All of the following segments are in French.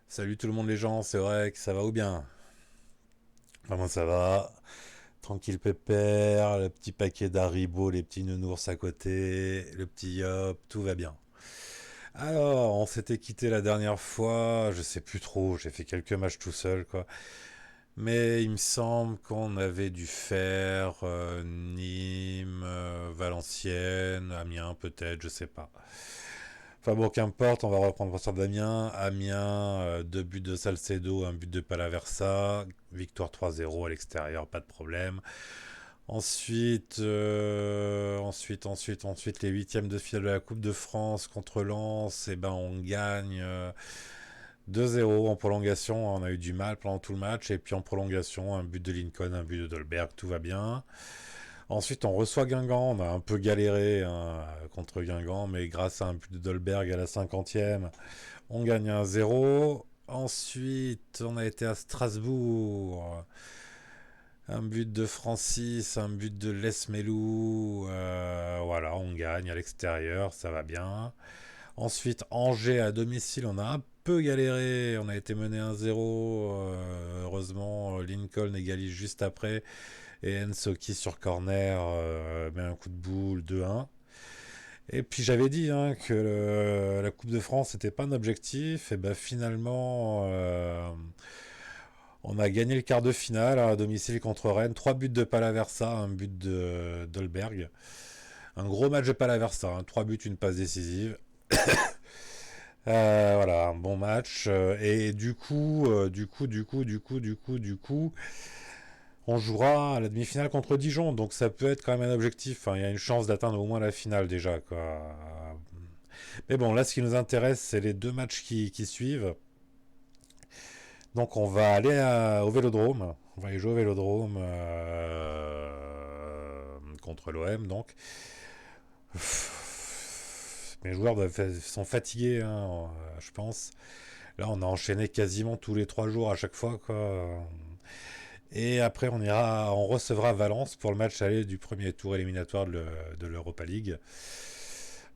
Salut tout le monde les gens, c'est vrai que ça va ou bien? Comment ça va? Tranquille pépère, le petit paquet d'Haribo, les petits nounours à côté, le petit yop, tout va bien. Alors, on s'était quitté la dernière fois, je sais plus trop, j'ai fait quelques matchs tout seul quoi. Mais il me semble qu'on avait dû faire Nîmes, Valenciennes, Amiens peut-être, je sais pas. Enfin bon, qu'importe, on va reprendre pour ça d'Amiens. Amiens, 2 buts de Salcedo, un but de Palaversa. Victoire 3-0 à l'extérieur, pas de problème. Ensuite, les huitièmes de finale de la Coupe de France contre Lens, et ben on gagne 2-0 en prolongation. On a eu du mal pendant tout le match, et puis en prolongation, un but de Lincoln, un but de Dolberg, tout va bien. Ensuite, on reçoit Guingamp. On a un peu galéré hein, contre Guingamp, mais grâce à un but de Dolberg à la 50e, on gagne 1-0. Ensuite, on a été à Strasbourg. Un but de Francis, un but de Lesmelou. Voilà, on gagne à l'extérieur, ça va bien. Ensuite, Angers à domicile, on a un peu galéré. On a été mené 1-0. Heureusement, Lincoln égalise juste après. Et Ensoki sur corner met un coup de boule 2-1. Et puis j'avais dit hein, que la Coupe de France n'était pas un objectif. Et ben finalement, on a gagné le quart de finale à domicile contre Rennes. 3 buts de Palaversa, un but de Dolberg. Un gros match de Palaversa. Hein, 3 buts, une passe décisive. Voilà, un bon match. Et du coup, on jouera à la demi-finale contre Dijon, donc ça peut être quand même un objectif. Hein. Il y a une chance d'atteindre au moins la finale déjà. Quoi. Mais bon, là, ce qui nous intéresse, c'est les 2 matchs qui suivent. Donc, on va aller au Vélodrome. On va aller jouer au Vélodrome contre l'OM. Donc, mes joueurs sont fatigués, hein, je pense. Là, on a enchaîné quasiment tous les 3 jours à chaque fois. Quoi. Et après, on recevra Valence pour le match aller du premier tour éliminatoire de l'Europa League.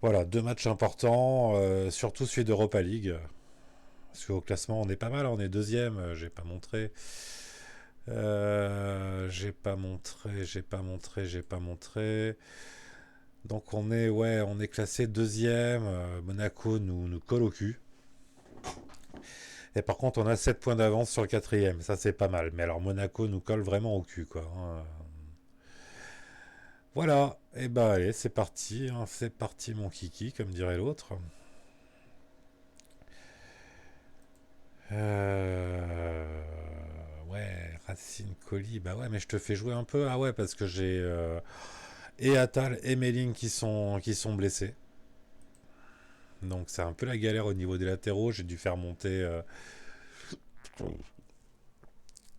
Voilà, 2 matchs importants, surtout celui d'Europa League. Parce qu'au classement, on est pas mal, on est deuxième, j'ai pas montré. Donc on est classé deuxième. Monaco nous colle au cul. Et par contre, on a 7 points d'avance sur le quatrième. Ça, c'est pas mal. Mais alors, Monaco nous colle vraiment au cul, quoi. Hein. Voilà, et bah allez, c'est parti, hein, c'est parti mon kiki, comme dirait l'autre. Euh... Ouais, Racine Colli, bah ouais, mais je te fais jouer un peu. Ah ouais, parce que j'ai et Atal et Melling qui sont blessés. Donc c'est un peu la galère au niveau des latéraux. J'ai dû faire monter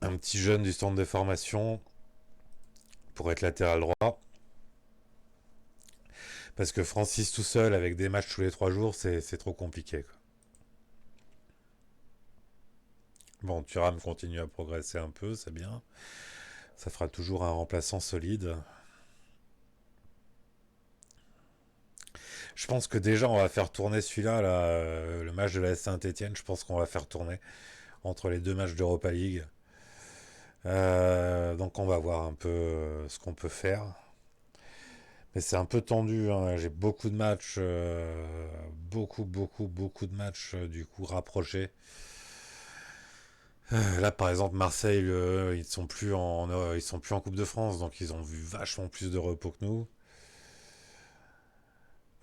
un petit jeune du centre de formation pour être latéral droit. Parce que Francis tout seul, avec des matchs tous les 3 jours, c'est trop compliqué. Quoi. Bon, Thuram continue à progresser un peu, c'est bien. Ça fera toujours un remplaçant solide. Je pense que déjà on va faire tourner celui-là, là, le match de la Saint-Etienne, je pense qu'on va faire tourner entre les 2 matchs d'Europa League. Donc on va voir un peu ce qu'on peut faire. Mais c'est un peu tendu, hein. J'ai beaucoup de matchs, beaucoup de matchs du coup rapprochés. Là par exemple Marseille, ils sont plus en Coupe de France, donc ils ont vu vachement plus de repos que nous.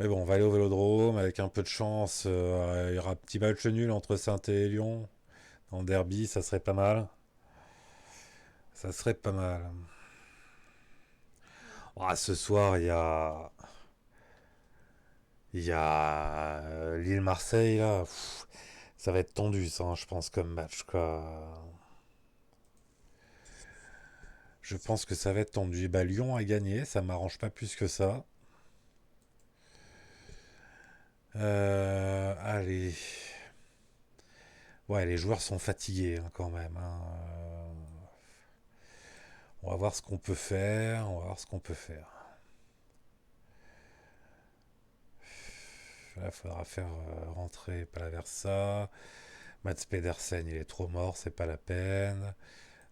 Mais bon, on va aller au Vélodrome avec un peu de chance. Il y aura un petit match nul entre Saint et Lyon. En derby, ça serait pas mal. Ça serait pas mal. Ah, ce soir, il y a Lille-Marseille, là. Pff, ça va être tendu, ça, hein, je pense, comme match, quoi. Je pense que ça va être tendu. Bah, Lyon a gagné, ça m'arrange pas plus que ça. Allez. Ouais, les joueurs sont fatigués, hein, quand même. Hein. On va voir ce qu'on peut faire. On va voir ce qu'on peut faire. Là, il faudra faire rentrer Palaversa. Mats Pedersen, il est trop mort, c'est pas la peine.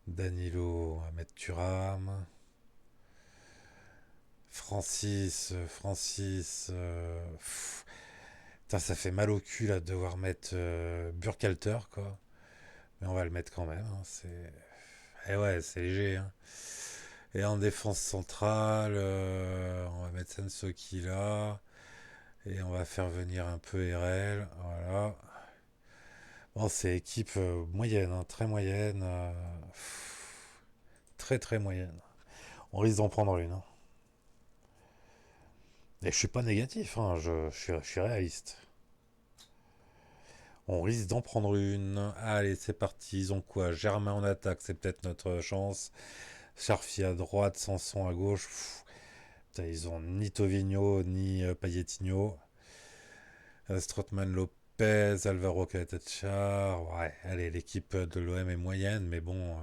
Danilo, on va mettre Thuram. Francis. Putain, ça fait mal au cul là de devoir mettre Burkhalter, quoi. Mais on va le mettre quand même, hein, c'est. Eh ouais, c'est léger, hein. Et en défense centrale, on va mettre Sensoki là. Et on va faire venir un peu RL. Voilà. Bon, c'est équipe moyenne, hein, très moyenne. Très très moyenne. On risque d'en prendre une, hein. Et je suis pas négatif, hein, je suis réaliste. On risque d'en prendre une. Allez, c'est parti. Ils ont quoi? Germain en attaque, c'est peut-être notre chance. Charfi à droite, Sanson à gauche. Putain, ils ont ni Tovigno, ni Payetinho. Strootman Lopez, Alvaro Calatachar. Ouais, allez, l'équipe de l'OM est moyenne, mais bon.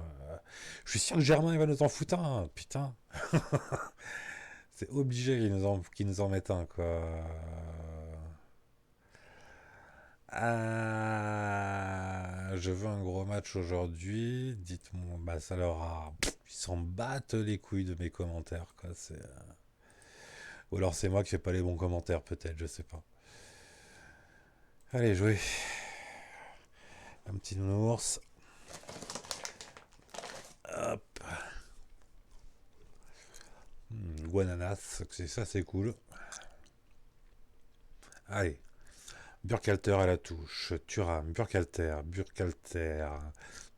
Je suis sûr que Germain, il va nous en foutre un. Putain. C'est obligé qu'il nous en mette un, quoi. Je veux un gros match aujourd'hui. Dites-moi, bah ça leur a. Ils s'en battent les couilles de mes commentaires, quoi. Ou alors c'est moi qui fais pas les bons commentaires, peut-être, je sais pas. Allez, jouez. Un petit nounours. Hop. Guananas, ça c'est cool. Allez. Burkhalter à la touche. Thuram, Burkhalter.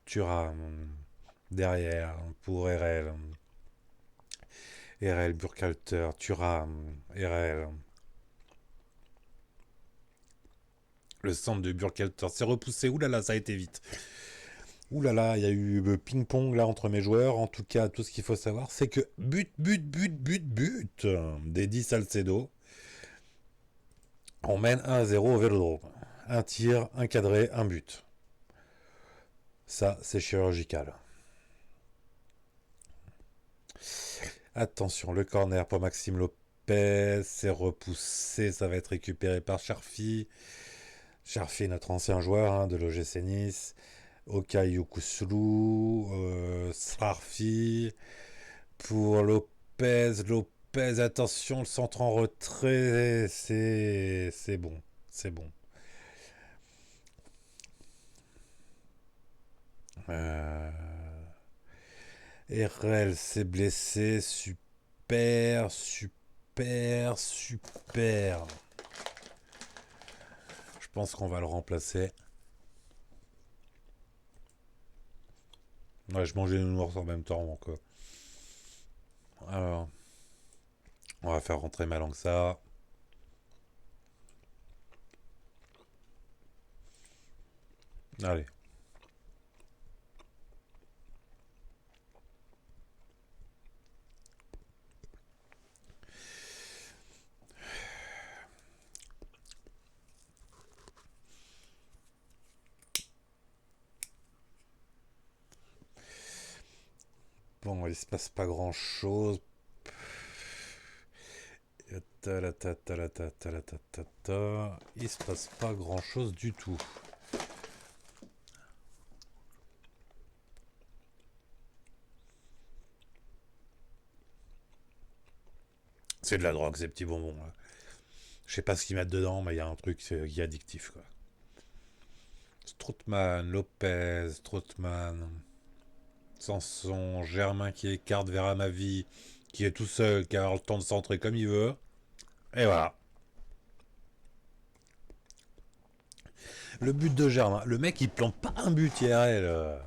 Thuram. Derrière pour RL. RL, Burkhalter, Thuram, RL. Le centre de Burkhalter s'est repoussé. Ouh là là, ça a été vite. Ouh là là, il y a eu ping-pong là entre mes joueurs. En tout cas, tout ce qu'il faut savoir, c'est que but d'Eddie Salcedo. On mène 1-0 au Vélodrome. Un tir, un cadré, un but. Ça, c'est chirurgical. Attention, le corner pour Maxime Lopez. C'est repoussé, ça va être récupéré par Charfi. Charfi, notre ancien joueur hein, de l'OGC Nice. Okayokusulu, Srarfi. Pour Lopez, attention, le centre en retrait. C'est bon. C'est bon. Euh, RL s'est blessé. Super, super, super. Je pense qu'on va le remplacer. Ouais, je mangeais une nounours en même temps, donc. Alors, on va faire rentrer ma langue ça. Allez. Bon, il se passe pas grand chose. Il se passe pas grand chose du tout. C'est de la drogue, ces petits bonbons là. Je sais pas ce qu'ils mettent dedans, mais il y a un truc qui est addictif quoi. Strootman, Lopez, Strootman, Sanson, Germain qui écarte vers Amavi, qui est tout seul, qui a le temps de centrer comme il veut. Et voilà. Le but de Germain. Le mec, il plante pas un but IRL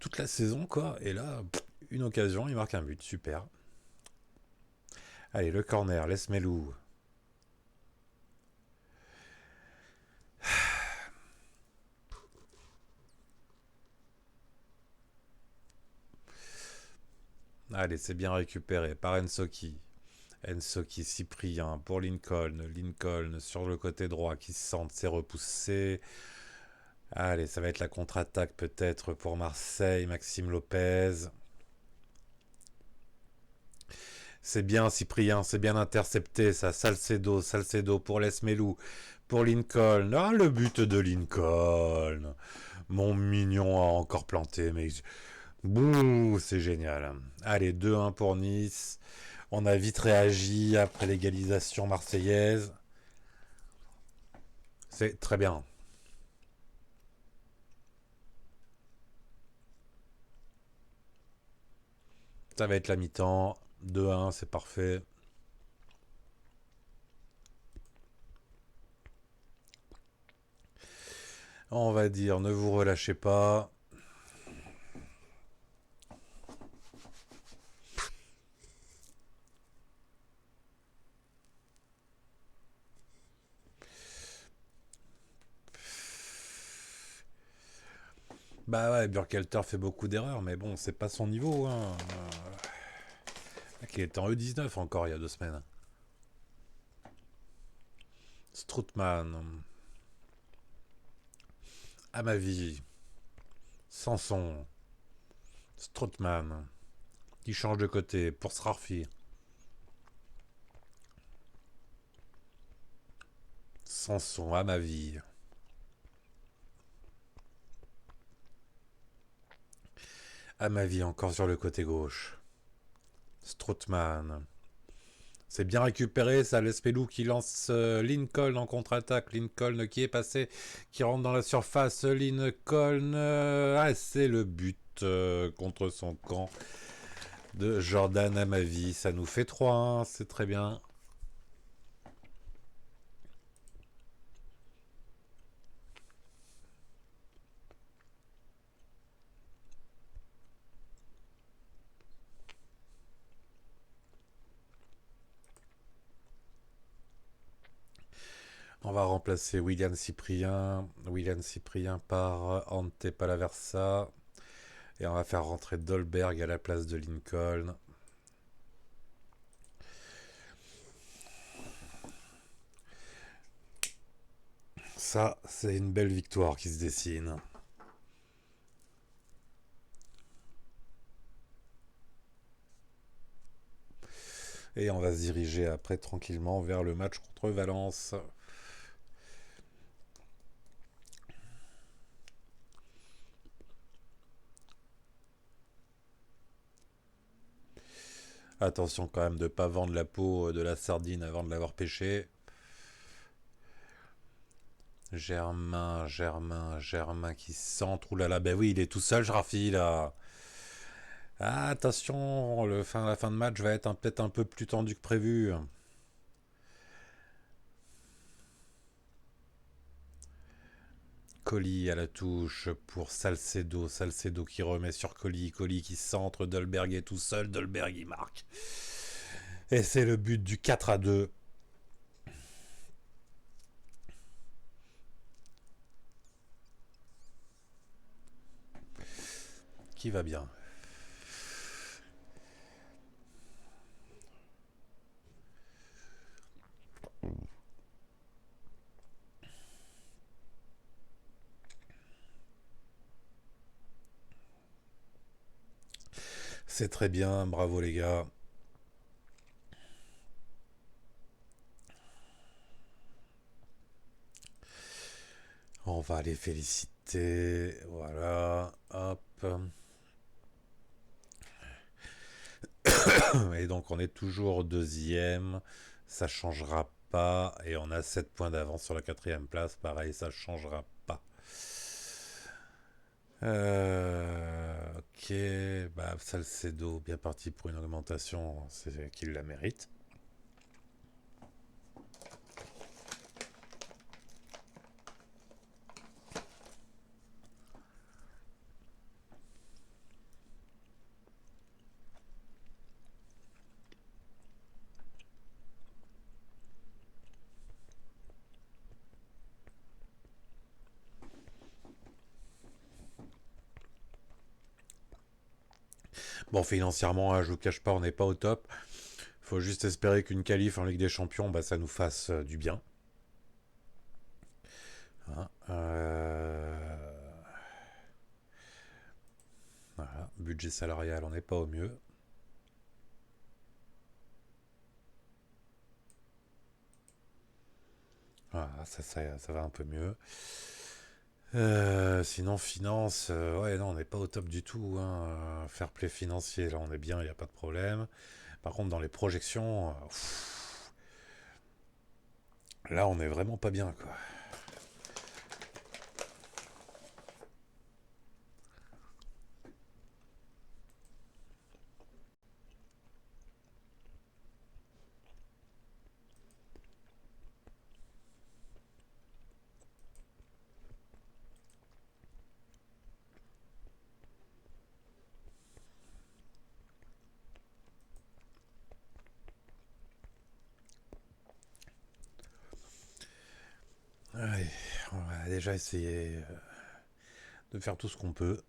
toute la saison, quoi. Et là, une occasion, il marque un but. Super. Allez, le corner, laisse Melou. Allez, c'est bien récupéré par Ensoki. Ensoki, Cyprien pour Lincoln. Lincoln sur le côté droit qui se sent, c'est repoussé. Allez, ça va être la contre-attaque peut-être pour Marseille. Maxime Lopez. C'est bien Cyprien, c'est bien intercepté ça. Salcedo pour Lesmelou. pour Lincoln. Ah, le but de Lincoln. Mon mignon a encore planté, mais... Bouh, c'est génial. Allez, 2-1 pour Nice. On a vite réagi après l'égalisation marseillaise. C'est très bien. Ça va être la mi-temps. 2-1, c'est parfait. On va dire, ne vous relâchez pas. Bah ouais, Burkhalter fait beaucoup d'erreurs, mais bon, c'est pas son niveau. Hein. Il était en E19 encore il y a 2 semaines. Strootman, à ma vie. Sanson, Strootman, qui change de côté pour Srarfi. Sanson, à ma vie. À ma vie, encore sur le côté gauche. Strootman. C'est bien récupéré, ça laisse Pelou qui lance Lincoln en contre-attaque. Lincoln qui est passé, qui rentre dans la surface. Lincoln, c'est le but contre son camp de Jordan à ma vie. Ça nous fait 3-1, c'est très bien. On va remplacer William Cyprien. William Cyprien par Ante Palaversa. Et on va faire rentrer Dolberg à la place de Lincoln. Ça, c'est une belle victoire qui se dessine. Et on va se diriger après tranquillement vers le match contre Valence. Attention quand même de ne pas vendre la peau de la sardine avant de l'avoir pêchée. Germain qui centre. Oulala, ben oui, il est tout seul, Rafi, là. Ah, attention, la fin de match va être peut-être un peu plus tendue que prévu. Colli à la touche pour Salcedo. Salcedo qui remet sur Colli. Colli qui centre. Dolberg est tout seul. Dolberg il marque. Et c'est le but du 4-2. Qui va bien. C'est très bien, bravo les gars. On va les féliciter. Voilà, hop. Et donc on est toujours deuxième. Ça changera pas. Et on a 7 points d'avance sur la quatrième place. Pareil, ça changera pas. Ok, bah Salcedo, bien parti pour une augmentation, c'est qu'il la mérite. Bon, financièrement, hein, je vous cache pas, on n'est pas au top. Faut juste espérer qu'une qualif en Ligue des Champions, bah, ça nous fasse du bien. Hein, voilà, budget salarial, on n'est pas au mieux. Voilà, ça va un peu mieux. Sinon, finance, ouais, non, on n'est pas au top du tout, hein. Fair play financier, là, on est bien, il n'y a pas de problème. Par contre, dans les projections, là, on est vraiment pas bien, quoi. Allez, on va déjà essayer de faire tout ce qu'on peut.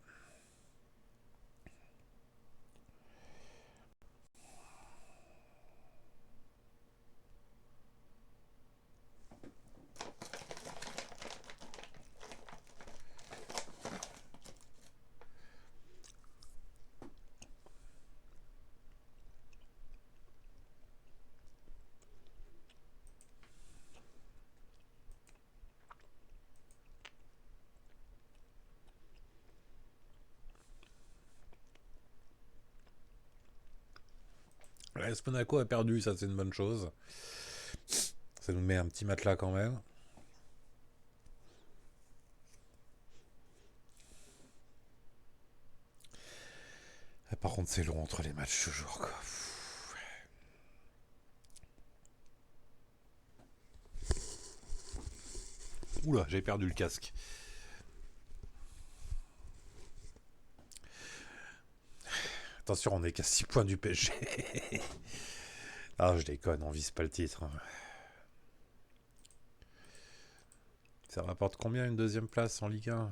AS Monaco a perdu, ça c'est une bonne chose. Ça nous met un petit matelas quand même. Par contre, c'est long entre les matchs toujours, quoi. Oula, j'ai perdu le casque. Attention, on est qu'à 6 points du PSG. Ah, je déconne, on vise pas le titre, hein. Ça rapporte combien une deuxième place en Ligue 1?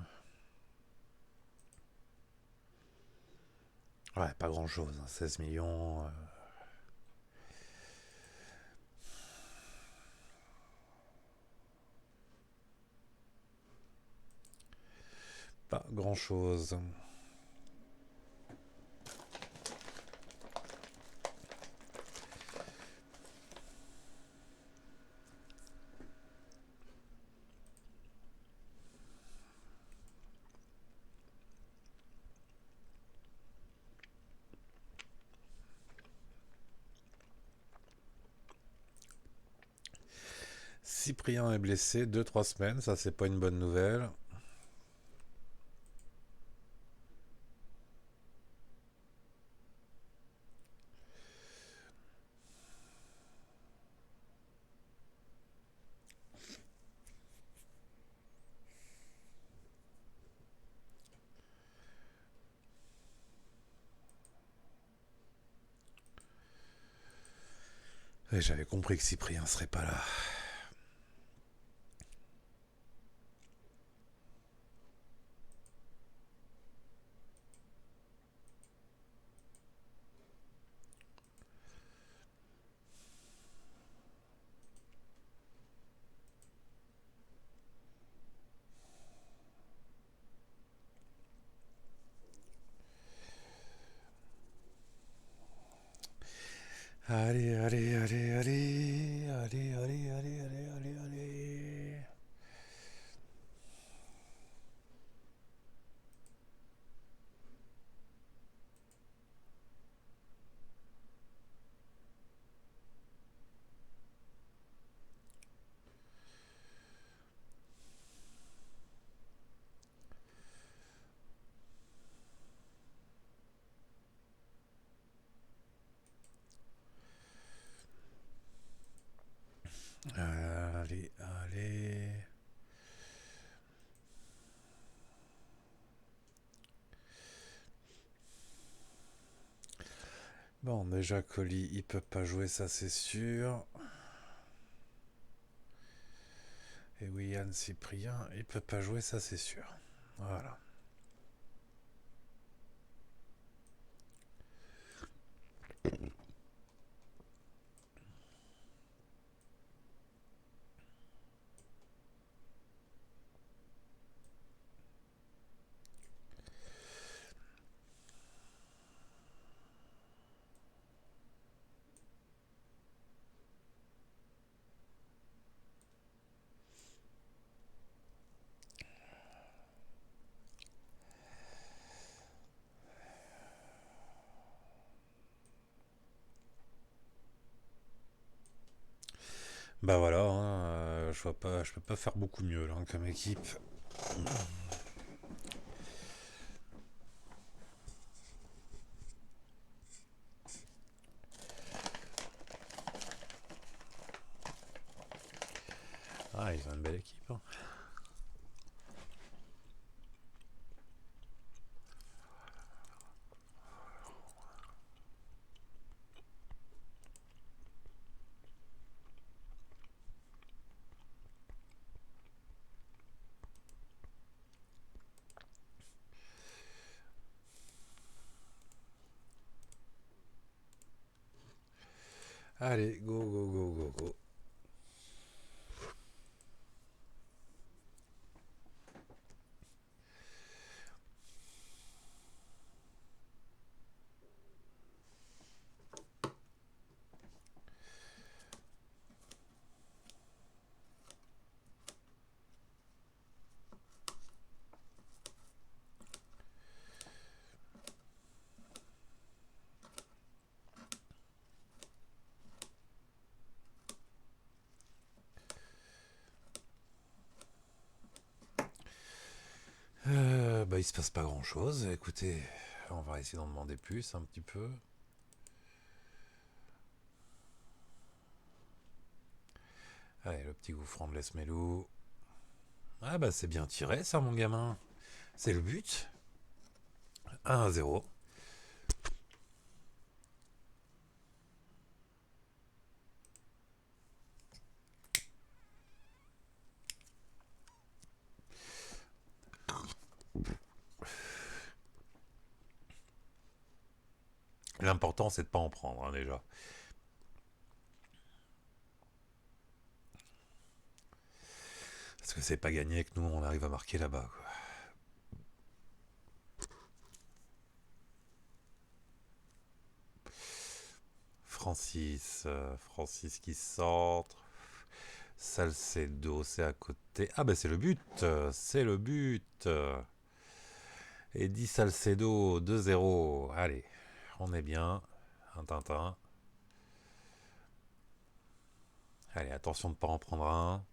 Ouais, pas grand chose, hein, 16 millions. Pas grand chose. Cyprien est blessé 2-3 semaines, ça c'est pas une bonne nouvelle. Et j'avais compris que Cyprien serait pas là. Allez, allez, allez, allez, allez, allez, allez, allez, allez, allez. Allez, allez. Bon, déjà, Colis, il peut pas jouer, ça c'est sûr. Et William Cyprien, il peut pas jouer, ça c'est sûr. Voilà. Bah voilà, hein, je vois pas, je peux pas faire beaucoup mieux là, hein, comme équipe. Ah, ils ont une belle équipe, hein. Allez, go, go, go, go, go. Bah, il se passe pas grand chose. Écoutez, on va essayer d'en demander plus un petit peu. Allez, le petit gouffran de Lesmelou. Ah bah c'est bien tiré ça mon gamin. C'est le but. 1-0. L'important c'est de pas en prendre hein, déjà. Parce que c'est pas gagné que nous on arrive à marquer là-bas. Quoi. Francis qui centre. Salcedo, c'est à côté. Ah bah c'est le but. C'est le but. Eddie Salcedo, 2-0. Allez, on est bien. Un Tintin. Allez, attention de ne pas en prendre un.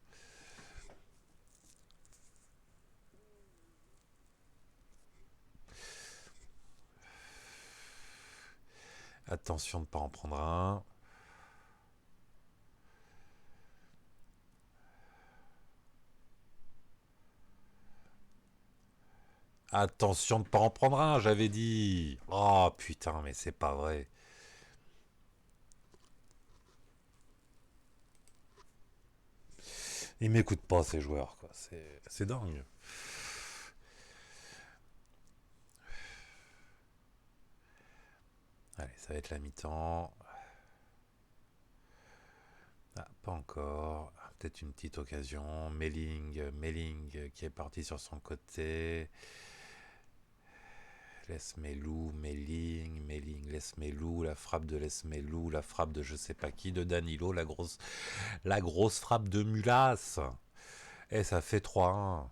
Attention de ne pas en prendre un. Attention de ne pas en prendre un, j'avais dit. Oh putain, mais c'est pas vrai. Ils m'écoutent pas ces joueurs, quoi. C'est dingue. Allez, ça va être la mi-temps. Ah, pas encore. Peut-être une petite occasion. Melling qui est parti sur son côté. Lesmelou, Melling, Lesmelou, la frappe de Lesmelou, la frappe de je sais pas qui, de Danilo, la grosse frappe de Mulas. Et ça fait 3-1.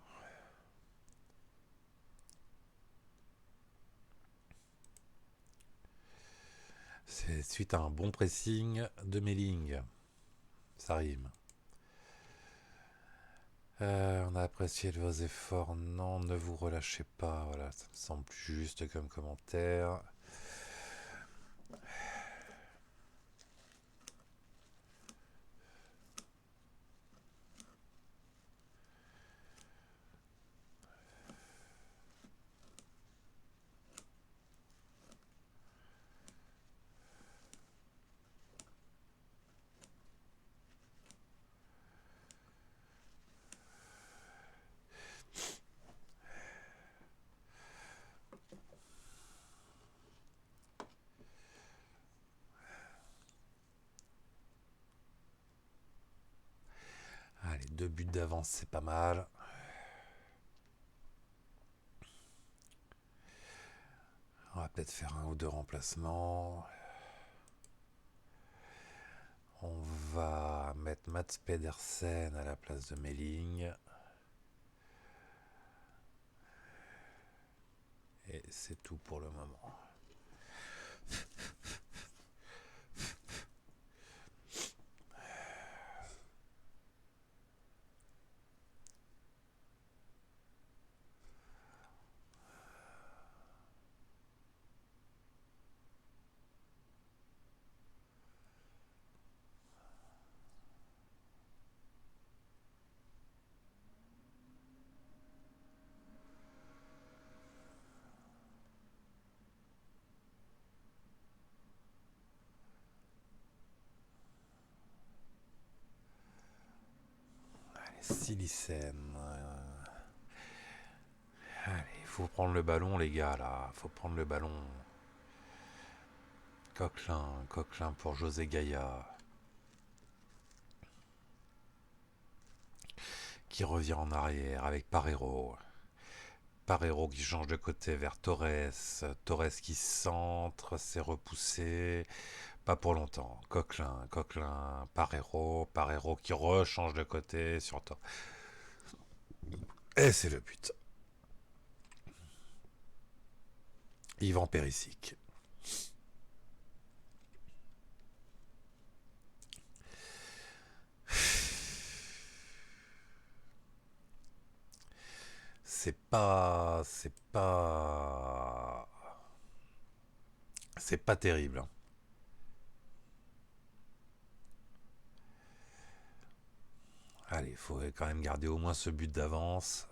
C'est suite à un bon pressing de Melling. Ça rime. On a apprécié vos efforts. Non, ne vous relâchez pas. Voilà, ça me semble plus juste comme commentaire. Allez, 2 buts d'avance, c'est pas mal. On va peut-être faire 1 ou 2 remplacements. On va mettre Mats Pedersen à la place de Melling. Et c'est tout pour le moment. Silicène. Allez, il faut prendre le ballon, les gars, là. Faut prendre le ballon. Coquelin pour José Gaïa. Qui revient en arrière avec Parero. Parero qui change de côté vers Torres. Torres qui centre, c'est repoussé. Pas pour longtemps. Coquelin, Parero qui rechange de côté sur Torres. Et c'est le but. Yvan Perisic. C'est pas terrible, hein. Allez, il faudrait quand même garder au moins ce but d'avance.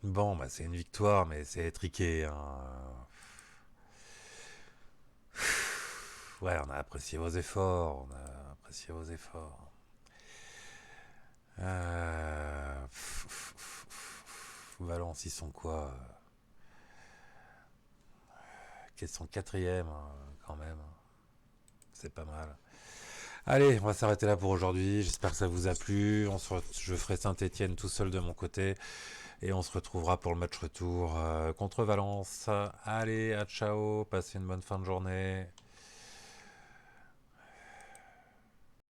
Bon, bah c'est une victoire, mais c'est étriqué, hein. Ouais, on a apprécié vos efforts. On a apprécié vos efforts. Euh... Valence, ils sont quoi? Qu'ils sont quatrième, hein, quand même. C'est pas mal. Allez, on va s'arrêter là pour aujourd'hui. J'espère que ça vous a plu. Je ferai Saint-Etienne tout seul de mon côté. Et on se retrouvera pour le match retour contre Valence. Allez, à ciao. Passez une bonne fin de journée.